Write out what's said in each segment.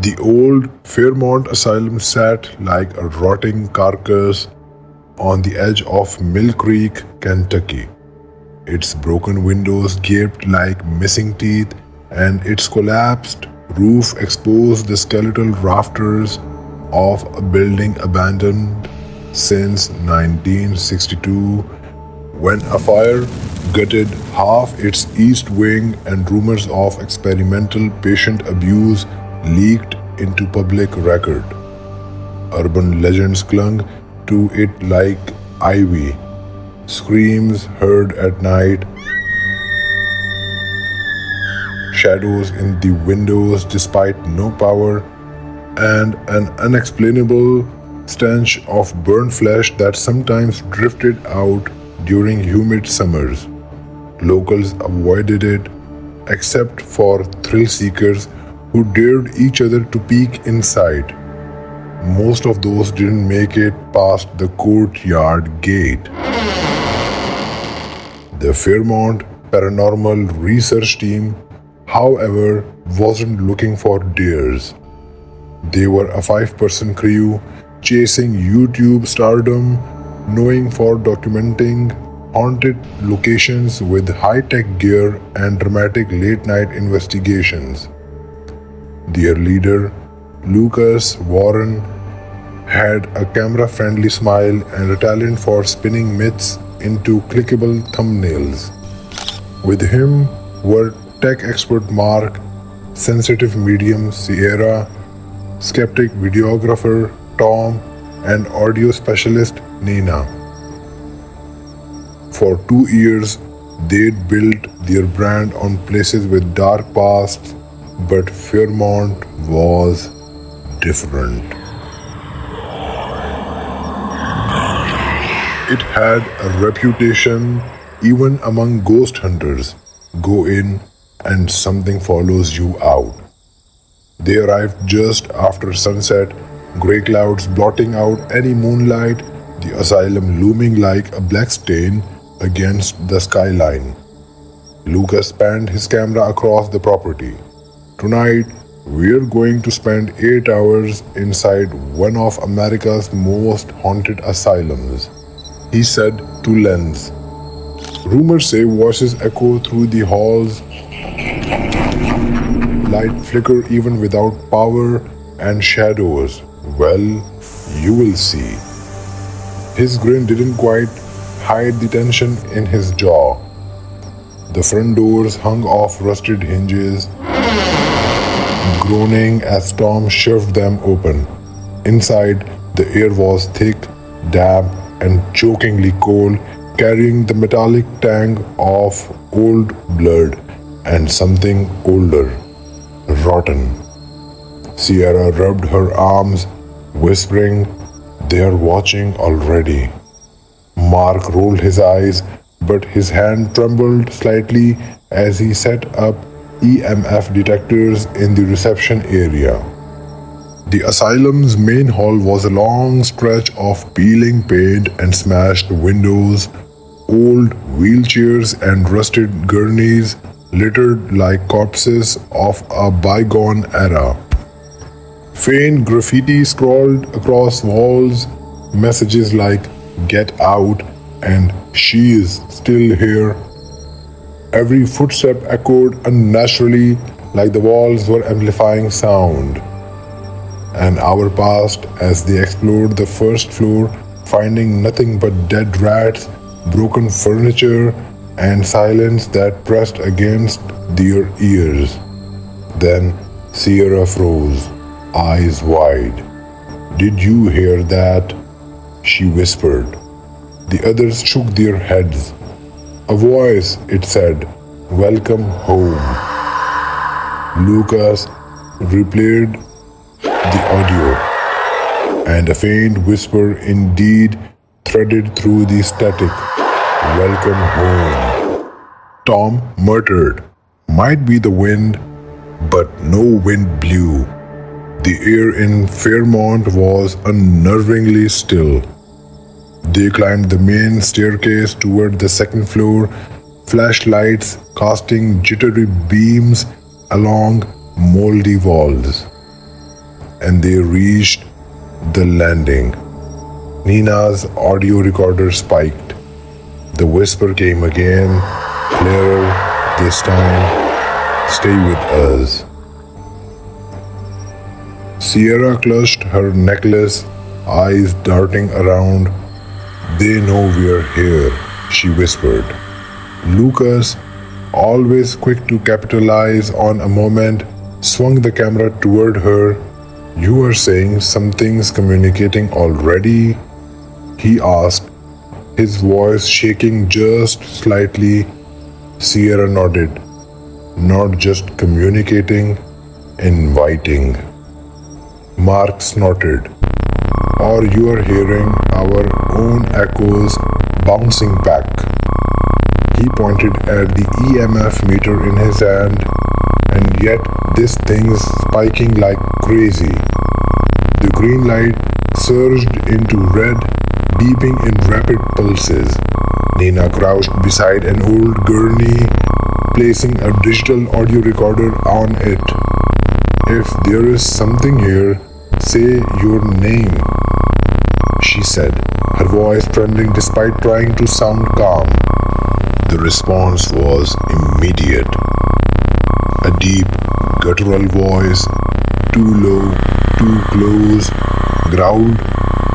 The old Fairmont Asylum sat like a rotting carcass on the edge of Mill Creek, Kentucky. Its broken windows gaped like missing teeth, and its collapsed roof exposed the skeletal rafters of a building abandoned since 1962, when a fire gutted half its east wing and rumors of experimental patient abuse leaked into public record. Urban legends clung to it like ivy. Screams heard at night, shadows in the windows despite no power, and an unexplainable stench of burnt flesh that sometimes drifted out during humid summers. Locals avoided it, except for thrill seekers who dared each other to peek inside. Most of those didn't make it past the courtyard gate. The Fairmont Paranormal Research Team, however, wasn't looking for dares. They were a 5-person crew chasing YouTube stardom, known for documenting haunted locations with high-tech gear and dramatic late-night investigations. Their leader, Lucas Warren, had a camera-friendly smile and a talent for spinning myths into clickable thumbnails. With him were tech expert Mark, sensitive medium Sierra, skeptic videographer Tom, and audio specialist Nina. For 2 years, they'd built their brand on places with dark pasts, but Fairmont was different. It had a reputation even among ghost hunters. Go in and something follows you out. They arrived just after sunset, gray clouds blotting out any moonlight, the asylum looming like a black stain against the skyline. Lucas panned his camera across the property. Tonight, we're going to spend 8 hours inside one of America's most haunted asylums, he said to Lens. Rumors say voices echo through the halls, light flicker even without power, and shadows. Well, you will see. His grin didn't quite hide the tension in his jaw. The front doors hung off rusted hinges, groaning as Tom shoved them open. Inside, the air was thick, damp, and chokingly cold, carrying the metallic tang of old blood and something older, rotten. Sierra rubbed her arms, whispering, "They're watching already." Mark rolled his eyes, but his hand trembled slightly as he set up EMF detectors in the reception area. The asylum's main hall was a long stretch of peeling paint and smashed windows, old wheelchairs and rusted gurneys littered like corpses of a bygone era. Faint graffiti scrawled across walls, messages like "Get out" and "She is still here." Every footstep echoed unnaturally, like the walls were amplifying sound. An hour passed as they explored the first floor, finding nothing but dead rats, broken furniture, and silence that pressed against their ears. Then Sierra froze, eyes wide. "Did you hear that?" she whispered. The others shook their heads. "A voice," it said, "Welcome home." Lucas replayed the audio, and a faint whisper indeed threaded through the static. "Welcome home." Tom muttered, "Might be the wind," but no wind blew. The air in Fairmont was unnervingly still. They climbed the main staircase toward the second floor, flashlights casting jittery beams along moldy walls. and they reached the landing. Nina's audio recorder spiked. The whisper came again, clearer this time. Stay with us. Sierra clutched her necklace, eyes darting around. They know we're here, she whispered. Lucas, always quick to capitalize on a moment, swung the camera toward her. You are saying something's communicating already? He asked, his voice shaking just slightly. Sierra nodded. Not just communicating, inviting. Mark snorted. Or you are hearing our own echoes bouncing back. He pointed at the EMF meter in his hand, and yet this thing's spiking like crazy. The green light surged into red, beeping in rapid pulses. Nina crouched beside an old gurney, placing a digital audio recorder on it. If there is something here, say your name, she said, her voice trembling despite trying to sound calm. The response was immediate. A deep, guttural voice, too low, too close, growled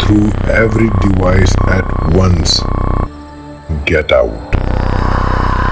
through every device at once. Get out.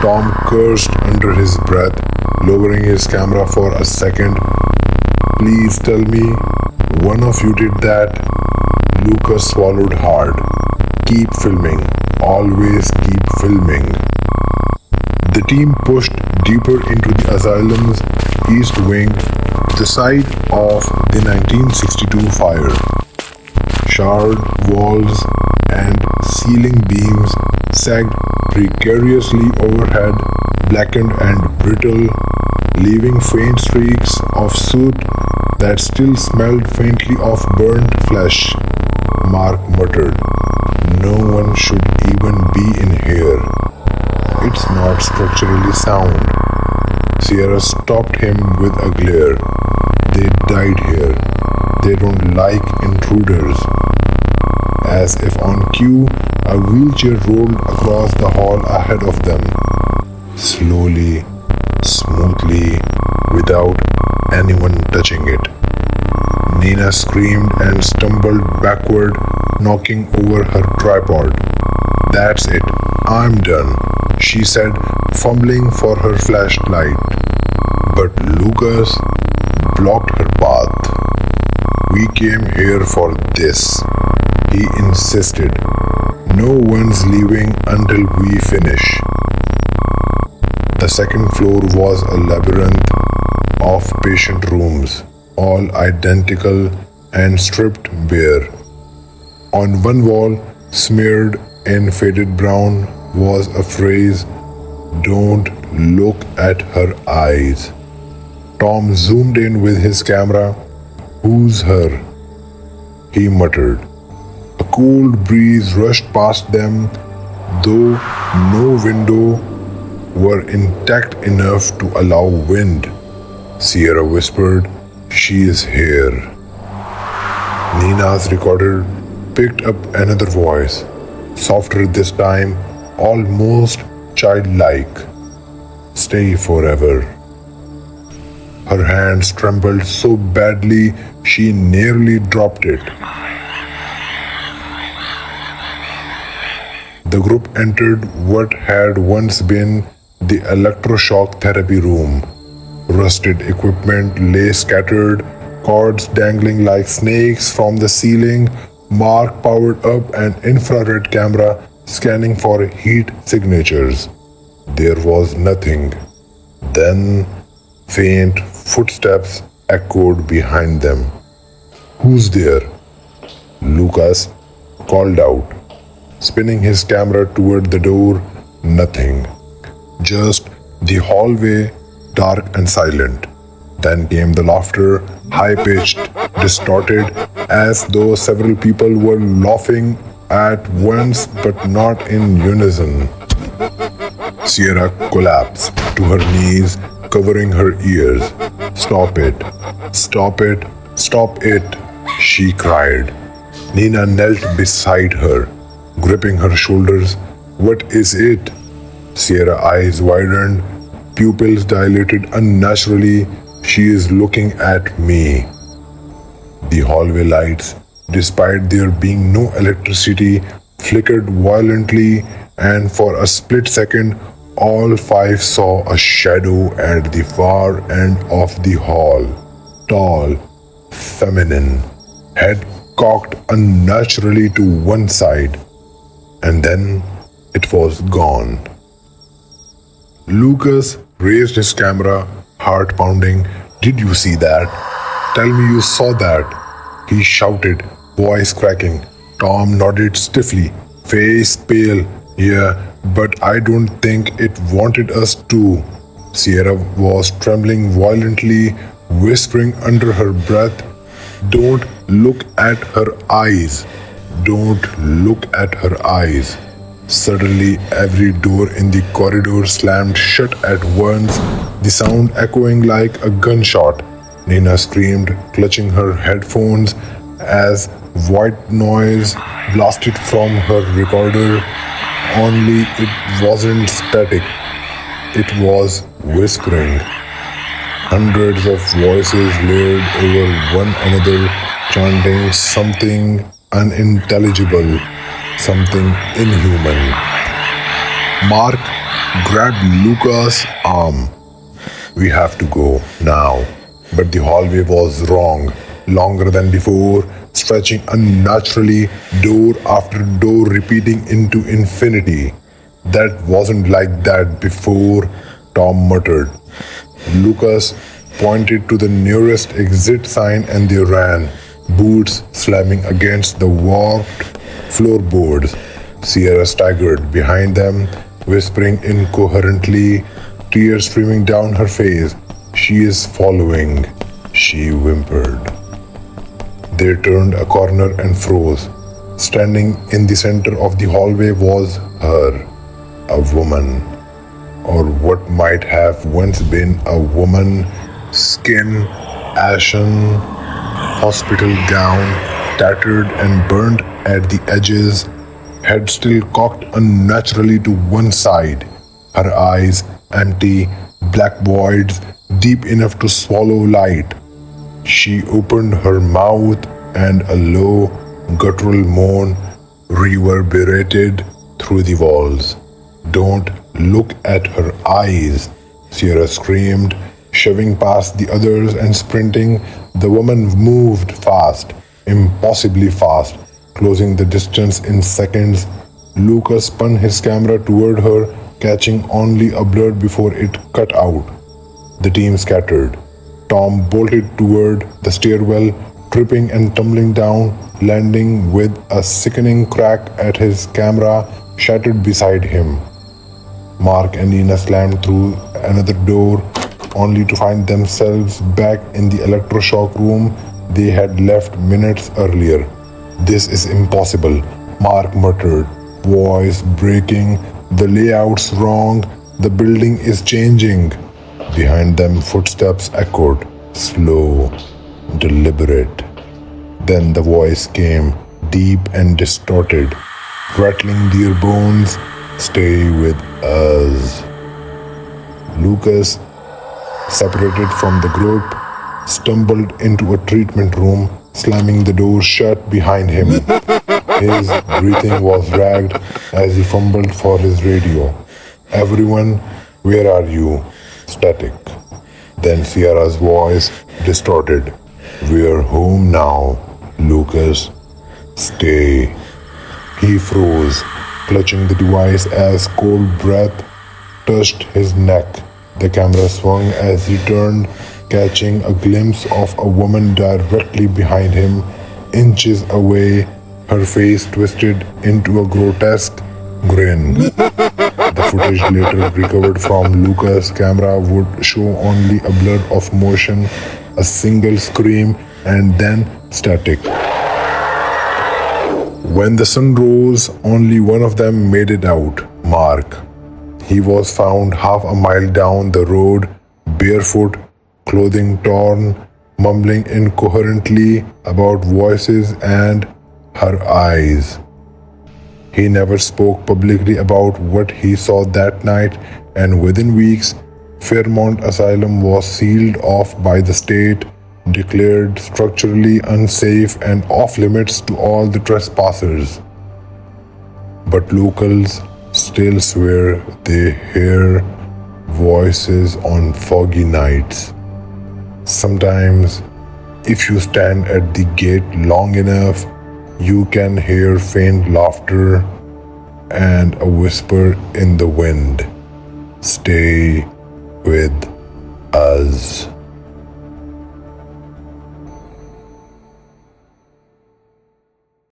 Tom cursed under his breath, lowering his camera for a second. Please tell me one of you did that. Lucas swallowed hard. Keep filming. Always keep filming. The team pushed deeper into the asylum's east wing, the site of the 1962 fire. Charred walls and ceiling beams sagged precariously overhead, blackened and brittle, leaving faint streaks of soot that still smelled faintly of burnt flesh. Mark muttered, no one should even be in here. It's not structurally sound. Sierra stopped him with a glare. They died here. They don't like intruders. As if on cue, a wheelchair rolled across the hall ahead of them. Slowly, smoothly, without anyone touching it. Nina screamed and stumbled backward, knocking over her tripod. That's it. I'm done, she said, fumbling for her flashlight. But Lucas blocked her path. We came here for this, he insisted. No one's leaving until we finish. The second floor was a labyrinth of patient rooms, all identical and stripped bare. On one wall, smeared in faded brown, was a phrase, "Don't look at her eyes." Tom zoomed in with his camera. Who's her? He muttered. A cold breeze rushed past them, though no window were intact enough to allow wind. Sierra whispered, "She is here." Nina's recorder picked up another voice, softer this time, almost childlike. "Stay forever." Her hands trembled so badly she nearly dropped it. The group entered what had once been the electroshock therapy room. Rusted equipment lay scattered, cords dangling like snakes from the ceiling. Mark powered up an infrared camera, scanning for heat signatures. There was nothing. Then faint footsteps echoed behind them. "Who's there?" Lucas called out, spinning his camera toward the door. Nothing. Just the hallway, dark and silent. Then came the laughter, high-pitched, distorted, as though several people were laughing at once but not in unison. Sierra collapsed to her knees, covering her ears. "Stop it! Stop it! Stop it, she cried. Nina knelt beside her, gripping her shoulders. What is it? Sierra's eyes widened, pupils dilated unnaturally. She is looking at me. The hallway lights, despite there being no electricity, flickered violently, and for a split second, all five saw a shadow at the far end of the hall. Tall, feminine, head cocked unnaturally to one side, and then it was gone. Lucas raised his camera, heart pounding. Did you see that? Tell me you saw that, he shouted, voice cracking. Tom nodded stiffly, face pale. Yeah, but I don't think it wanted us to. Sierra was trembling violently, whispering under her breath, Don't look at her eyes. Don't look at her eyes. Suddenly, every door in the corridor slammed shut at once, the sound echoing like a gunshot. Nina screamed, clutching her headphones, as white noise blasted from her recorder. Only it wasn't static, it was whispering. Hundreds of voices layered over one another, chanting something unintelligible, something inhuman. Mark grabbed Lucas' arm. We have to go now. But the hallway was wrong, longer than before, stretching unnaturally, door after door repeating into infinity. That wasn't like that before, Tom muttered. Lucas pointed to the nearest exit sign and they ran, boots slamming against the warped floorboards. Sierra staggered behind them, whispering incoherently, tears streaming down her face. She is following, she whimpered. They turned a corner and froze. Standing in the center of the hallway was her, a woman, or what might have once been a woman, skin ashen, hospital gown, tattered and burnt at the edges, head still cocked unnaturally to one side, her eyes empty, black voids deep enough to swallow light. She opened her mouth and a low, guttural moan reverberated through the walls. Don't look at her eyes, Sierra screamed, shoving past the others and sprinting. The woman moved fast, impossibly fast, closing the distance in seconds. Lucas spun his camera toward her, catching only a blur before it cut out. The team scattered. Tom bolted toward the stairwell, tripping and tumbling down, landing with a sickening crack at his camera shattered beside him. Mark and Nina slammed through another door, only to find themselves back in the electroshock room they had left minutes earlier. This is impossible, Mark muttered, voice breaking. The layout's wrong. The building is changing. Behind them, footsteps echoed, slow, deliberate. Then the voice came, deep and distorted, rattling their bones. Stay with us. Lucas, separated from the group, stumbled into a treatment room, slamming the door shut behind him. His breathing was ragged as he fumbled for his radio. Everyone, where are you? Static. Then Sierra's voice distorted. We're home now, Lucas. Stay. He froze, clutching the device as cold breath touched his neck. The camera swung as he turned, catching a glimpse of a woman directly behind him, inches away, her face twisted into a grotesque grin. The footage later recovered from Lucas' camera would show only a blur of motion, a single scream, and then static. When the sun rose, only one of them made it out, Mark. He was found half a mile down the road, barefoot, clothing torn, mumbling incoherently about voices and her eyes. He never spoke publicly about what he saw that night, and within weeks, Fairmont Asylum was sealed off by the state, declared structurally unsafe and off limits to all the trespassers. But locals still swear they hear voices on foggy nights. Sometimes, if you stand at the gate long enough, you can hear faint laughter and a whisper in the wind. Stay with us.